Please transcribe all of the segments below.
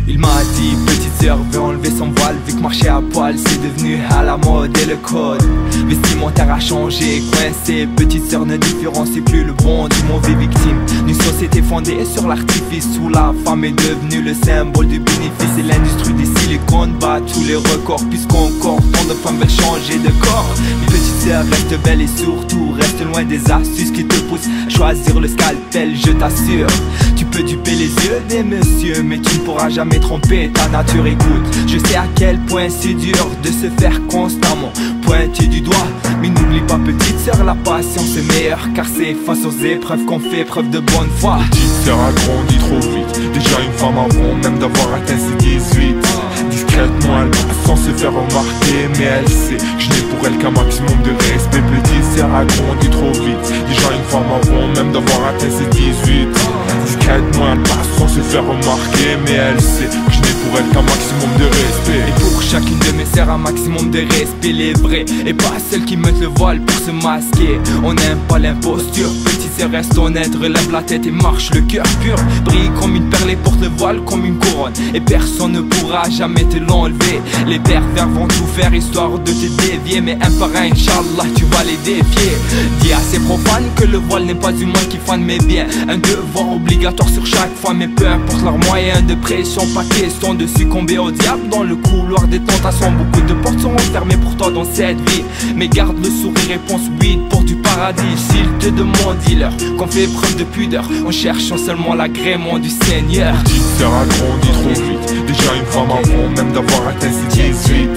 Il m'a dit, petite sœur, veut enlever son voile. Vu que marcher à poil, c'est devenu à la mode et le code vestimentaire a changé, coincé. Petite sœur ne différencie plus le bon du mauvais victime. Une société fondée sur l'artifice, où la femme est devenue le symbole du bénéfice. Et l'industrie des silicones bat tous les records, puisqu'encore tant de femmes veulent changer de corps. Mais petite sœur, reste belle et surtout reste loin des astuces qui te poussent à choisir le scalpel, je t'assure. Tu peux duper les yeux des messieurs, mais tu ne pourras jamais tromper ta nature. Écoute, je sais à quel point c'est dur de se faire constamment pointer du doigt, mais n'oublie pas petite sœur, la patience est meilleure, car c'est face aux épreuves qu'on fait preuve de bonne foi. Petite sœur a grandi trop vite, déjà une femme avant même d'avoir atteint ses 18. Discrètement elle passe sans se faire remarquer, mais elle sait que je n'ai pour elle qu'un maximum de respect. Petite sœur a grandi trop vite, déjà une femme avant même d'avoir atteint ses 18. Discrètement elle passe sans se faire remarquer, mais elle sait que je n'ai pour elle qu'un maximum de respect. Et pour chacune de mes sœurs un maximum de respect, les vrais et pas celles qui mettent le voile pour se masquer. On n'aime pas l'imposture, petite sœur reste honnête, relève la tête et marche le cœur pur. Brille comme une perle et porte le voile comme une couronne, et personne ne pourra jamais te l'enlever. Les pervers vont tout faire histoire de te dévier, mais un par un, Inch'Allah, tu vas les défier. Dis à ces profanes que le voile n'est pas du moins qui fane, mais bien un devoir obligatoire sur chaque femme. Mais peu importe leurs moyens de pression, pas question de succomber au diable dans le couloir des tentations. Beaucoup de portes seront fermées pour toi dans cette vie, mais garde le sourire et pense oui pour du paradis. S'ils te demandent, dis-leur qu'on fait preuve de pudeur en cherchant seulement l'agrément du Seigneur. Petite sœur a grandi trop vite, déjà une femme avant même d'avoir atteint ses 18.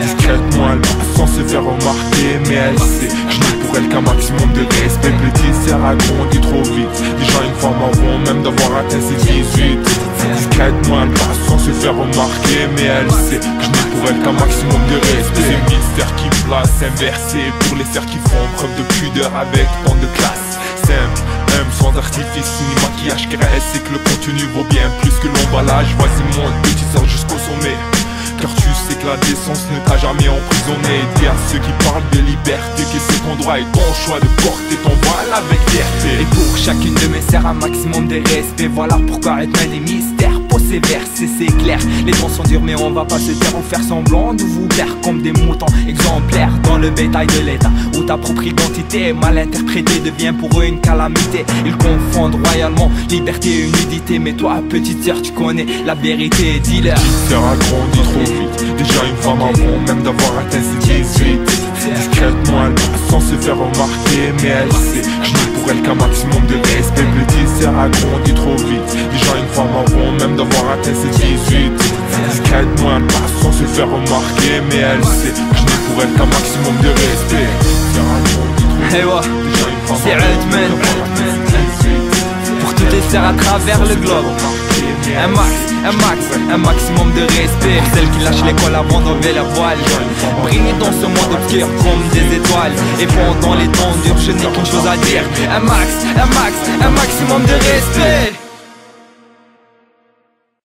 Discrètement elle passe sans se faire remarquer, mais elle sait que je n'ai pour elle qu'un maximum de respect. Petite sœur a grandi trop vite, déjà une femme avant même d'avoir atteint ses 18. Discrètement elle passe sans se faire remarquer, mais elle sait que je n'ai pour elle qu'un maximum de respect. C'est mille sœurs qui placent inversées pour les sœurs qui font preuve de pudeur avec tant de classe. Simple, même sans artifice ni maquillage, car elle sait que le contenu vaut bien plus que l'emballage. Vas-y monte petite sœur jusqu'au sommet, car tu sais que la décence ne t'a jamais emprisonné. Dis à ceux qui parlent de liberté que c'est ton droit et ton choix de porter ton voile avec fierté. Et pour chacune de mes sœurs un maximum de respect, voilà pourquoi être plein des mystères. Pour ces versets c'est clair, les temps sont durs mais on va pas se taire ou faire semblant de vous plaire comme des moutons exemplaires dans le bétail de l'état, où ta propre identité mal interprétée devient pour eux une calamité. Ils confondent royalement liberté et nudité, mais toi petite sœur tu connais la vérité, dis-leur. Petite sœur a grandi trop vite, déjà une femme avant même d'avoir atteint ses 18. Discrètement elle passe sans se faire remarquer, mais elle sait que je n'ai pour elle qu'un maximum de respect. Petite sœur a grandi trop vite, déjà une femme avant même d'avoir atteint ses 18. Discrètement elle passe sans se faire remarquer, mais elle sait que je n'ai pour elle qu'un maximum de respect. Sœur a grandi trop vite, déjà une femme c'est Altman pour toutes les sœurs à travers le globe. Un maximum de respect pour celles qui lâchent l'école avant d'enlever leur voile. Briller dans ce monde obscur comme des étoiles, et pendant les temps durs je n'ai qu'une chose à dire. Un maximum de respect.